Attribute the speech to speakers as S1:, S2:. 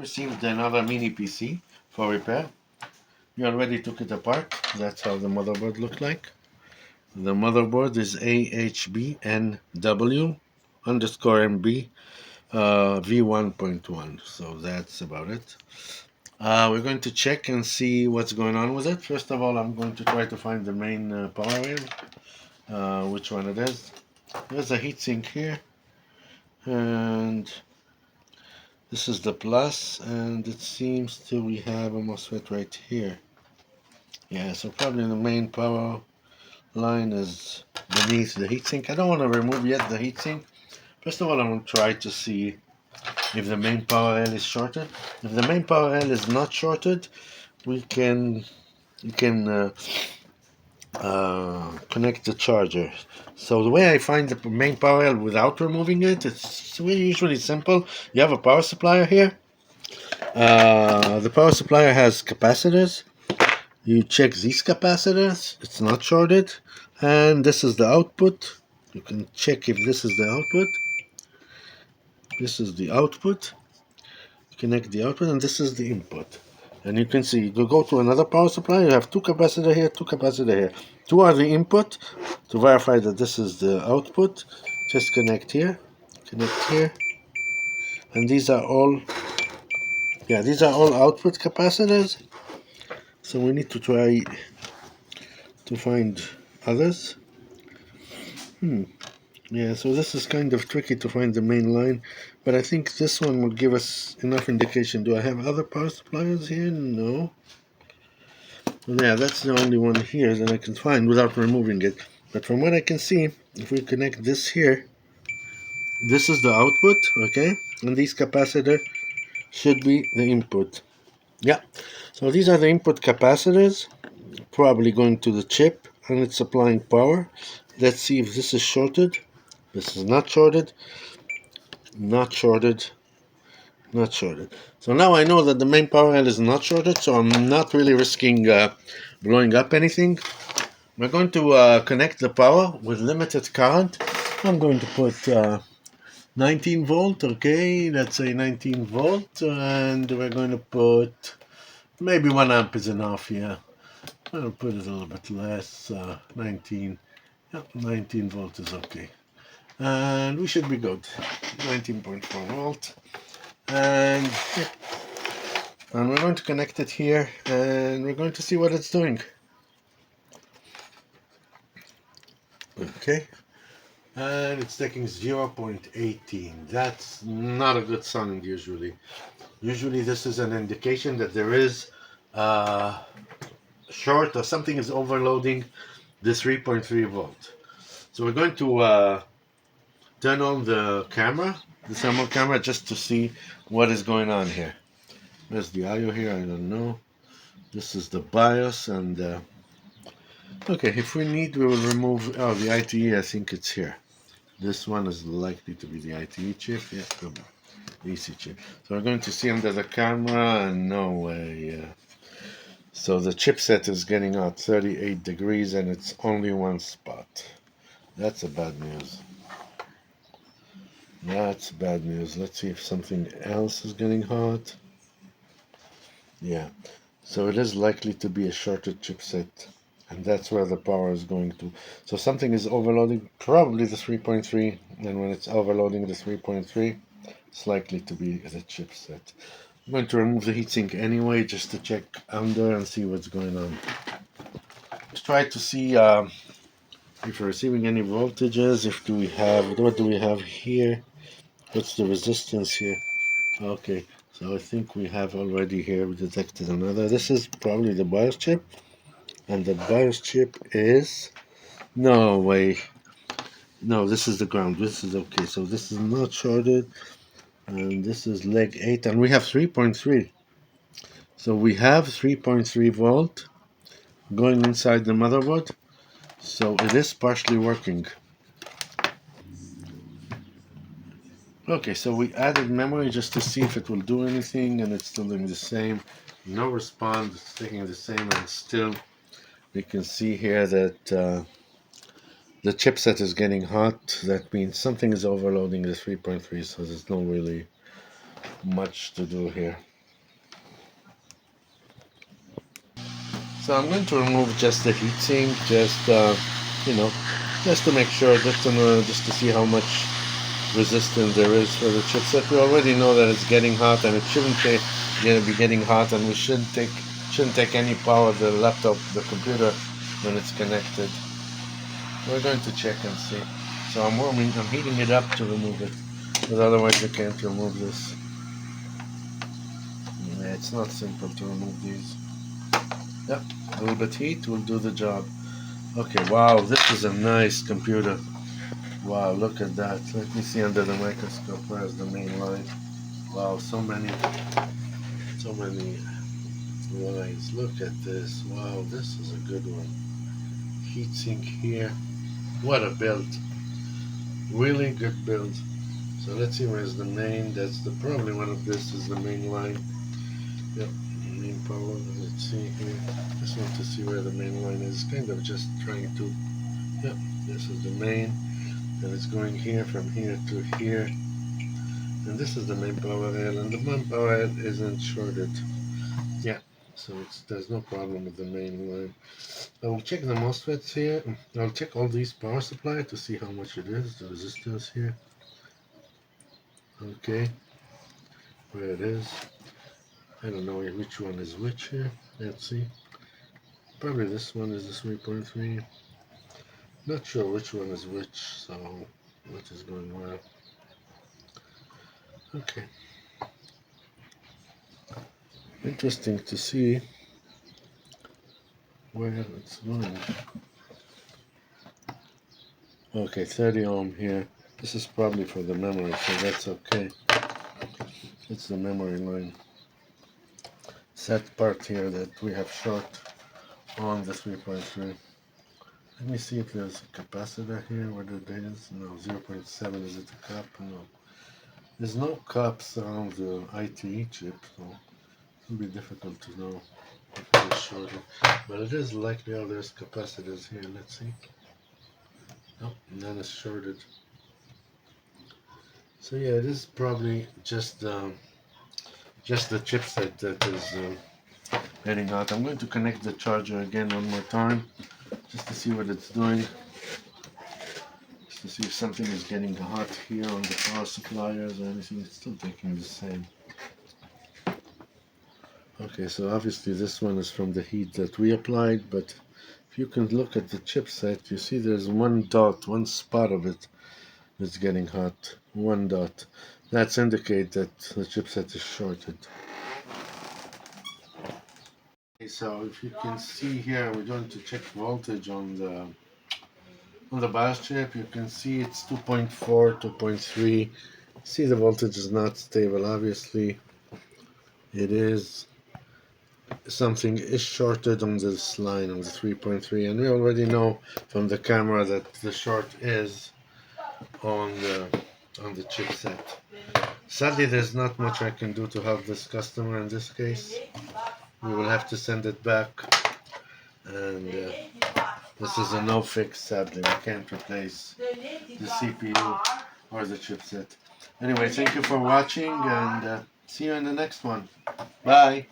S1: received another mini PC for repair. We already took it apart. That's how the motherboard looked like. The motherboard is AHBNW underscore MB V1.1. So that's about it. We're going to check and see what's going on with it. First of all, I'm going to try to find the main power rail, which one it is. There's a heatsink here, and this is the plus, and it seems to we have a MOSFET right here. Yeah, so probably the main power line is beneath the heatsink. I don't want to remove yet the heatsink. First of all, I'm going to try to see if the main power rail is shorted. If the main power rail is not shorted, we can connect the charger. So the way I find the main power rail without removing it, it's usually simple. You have a power supplier here. The power supplier has capacitors. You check these capacitors, it's not shorted, and this is the output. You can check if this is the output. This is the output. Connect the output, and this is the input. And you can see, you go to another power supply, you have two capacitor here, two capacitor here. Two are the input. To verify that this is the output, just connect here, and these are all output capacitors. So we need to try to find others. Yeah, so this is kind of tricky to find the main line, but I think this one will give us enough indication. Do I have other power suppliers here? No. Well, yeah, that's the only one here that I can find without removing it. But from what I can see, if we connect this here, this is the output, okay? And these capacitor should be the input. Yeah, so these are the input capacitors, probably going to the chip, and it's supplying power. Let's see if this is shorted. This is not shorted, not shorted, not shorted. So now I know that the main power rail is not shorted, so I'm not really risking blowing up anything. We're going to connect the power with limited current. I'm going to put 19 volt, okay, let's say 19 volt, and we're going to put maybe 1 amp is enough here. I'll put it a little bit less, 19, yeah, 19 volt is okay. And we should be good, 19.4 volt. And yeah. And we're going to connect it here, and we're going to see what it's doing. Okay, and it's taking 0.18. That's not a good sign usually. Usually this is an indication that there is short or something is overloading the 3.3 volt. So we're going to turn on the camera, the thermal camera, just to see what is going on here. There's the IO here, I don't know. This is the BIOS, and okay, if we need, we will remove, oh, the ITE, I think it's here. This one is likely to be the ITE chip, yeah, the EC chip. So we're going to see under the camera, and no way. So the chipset is getting out 38 degrees, and it's only one spot. That's a bad news. That's bad news. Let's see if something else is getting hot. Yeah, so it is likely to be a shorted chipset, and that's where the power is going to. So something is overloading, probably the 3.3, and when it's overloading the 3.3, it's likely to be the chipset. I'm going to remove the heatsink anyway, just to check under and see what's going on. Let's try to see if we're receiving any voltages. If do we have, what do we have here? What's the resistance here? Okay, so I think we have already here detected another. This is probably the BIOS chip, and the BIOS chip is, no way, no, this is the ground. This is okay, so this is not shorted, and this is leg 8, and we have 3.3. So we have 3.3 volt going inside the motherboard, so it is partially working. Okay, so we added memory just to see if it will do anything, and it's still doing the same. No response, it's taking the same, and still we can see here that the chipset is getting hot. That means something is overloading the 3.3, so there's no really much to do here. So I'm going to remove just the heatsink, just you know, just to make sure, just to see how much resistance there is for the chipset. We already know that it's getting hot, and it shouldn't be getting hot, and we shouldn't take any power of the laptop, the computer, when it's connected. We're going to check and see. So I'm heating it up to remove it, because otherwise you can't remove this. Yeah, it's not simple to remove these. Yep, a little bit heat will do the job. Okay, wow, this is a nice computer. Wow, look at that. Let me see under the microscope. Where's the main line? Wow, so many lines. Look at this. Wow, this is a good one. Heatsink here. What a build. Really good build. So let's see where's the main. Probably one of this is the main line. Yep, main power. Let's see here. Just want to see where the main line is. Kind of just trying to. Yep, this is the main. And it's going here from here to here. And this is the main power rail, and the main power rail isn't shorted. Yeah, so there's no problem with the main line. I will check the MOSFETs here. I'll check all these power supply to see how much it is, the resistance here. Okay, where it is. I don't know which one is which here. Let's see. Probably this one is the 3.3. Not sure which one is which, so what is going where. Okay. Interesting to see where it's going. Okay, 30 ohm here. This is probably for the memory, so that's okay. It's the memory line. Set part here that we have short on the 3.3. Let me see if there's a capacitor here where the data is. No, 0.7. Is it a cup? No. There's no cups around the ITE chip, so it'll be difficult to know if it is shorted. But it is likely. Oh, there's capacitors here. Let's see. Oh, none is shorted. So yeah, it is probably just the chipset that is getting hot. I'm going to connect the charger again one more time, just to see what it's doing. Just to see if something is getting hot here on the power suppliers or anything. It's still taking the same. Okay, so obviously this one is from the heat that we applied, but if you can look at the chipset, you see there's one dot, one spot of it that's getting hot. One dot. That's indicate that the chipset is shorted. Okay, so if you can see here, we're going to check voltage on the BIOS chip. You can see it's 2.4, 2.3. See, the voltage is not stable. Obviously, it is something is shorted on this line on the 3.3, and we already know from the camera that the short is on the chipset. Sadly, there's not much I can do to help this customer in this case. We will have to send it back, and this is a no fix. Sadly, we can't replace the CPU or the chipset. Anyway, thank you for watching, and see you in the next one. Bye.